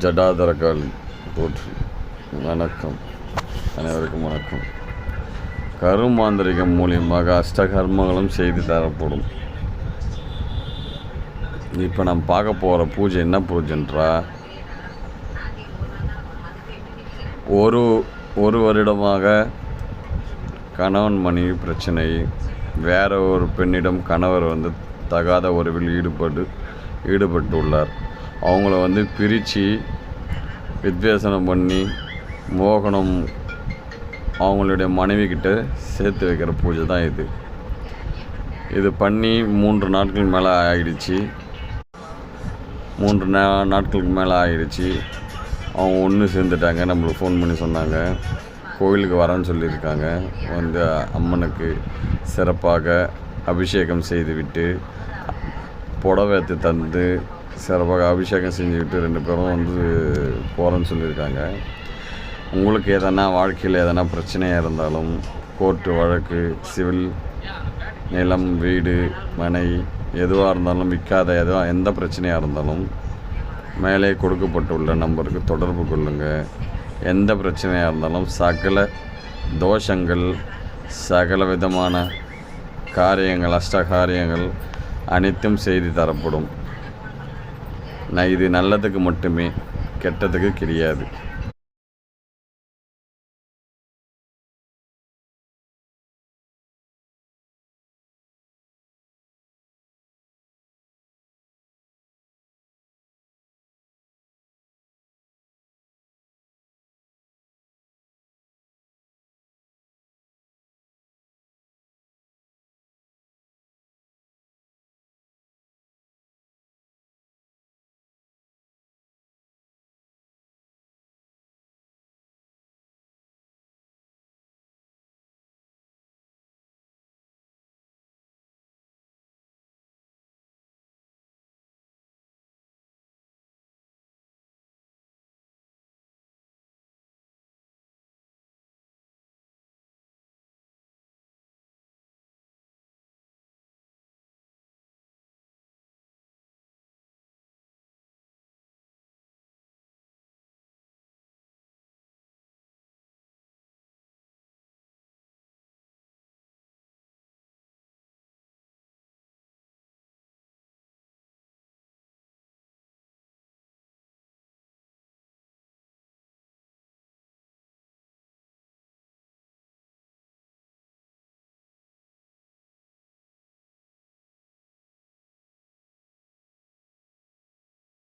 ஜடாதரகாளி போற்றி. வணக்கம், அனைவருக்கும் வணக்கம். கருமாந்திரிகம் மூலியமாக அஷ்டகர்மங்களும் செய்து தரப்படும். இப்போ நம்ம பார்க்க போகிற பூஜை என்ன பூஜைன்றா, ஒரு வருடமாக கணவன் மனைவி பிரச்சனை, வேற ஒரு பெண்ணிடம் கணவர் தகாத உறவில் ஈடுபட்டு உள்ளார். அவங்கள பிரித்து வித்வேசனம் பண்ணி மோகனம் அவங்களுடைய மனைவி கிட்ட சேர்த்து வைக்கிற பூஜை தான் இது பண்ணி 3 நாட்களுக்கு மேலே ஆகிடுச்சு. 3 நாட்களுக்கு மேலே ஆகிடுச்சு. அவங்க ஒன்று சேர்ந்துட்டாங்க. நம்மளுக்கு ஃபோன் பண்ணி சொன்னாங்க, கோவிலுக்கு வரேன்னு சொல்லியிருக்காங்க. அம்மனுக்கு சிறப்பாக அபிஷேகம் செய்துவிட்டு புடவைத்து தந்து சிறப்பாக அபிஷேகம் செஞ்சுக்கிட்டு 2 பேரும் போகிறேன்னு சொல்லியிருக்காங்க. உங்களுக்கு எதனா வாழ்க்கையில் எதனா பிரச்சனையாக இருந்தாலும், கோர்ட்டு வழக்கு, சிவில், நிலம், வீடு, மனை எதுவாக இருந்தாலும், விற்காத எந்த பிரச்சனையாக இருந்தாலும் மேலே கொடுக்கப்பட்டுள்ள நம்பருக்கு தொடர்பு கொள்ளுங்கள். எந்த பிரச்சனையாக இருந்தாலும் சகல தோஷங்கள், சகல விதமான காரியங்கள், அஷ்டகாரியங்கள் அனைத்தும் செய்து தரப்படும். இது நல்லதுக்கு மட்டுமே, கெட்டதுக்கு கிடையாது.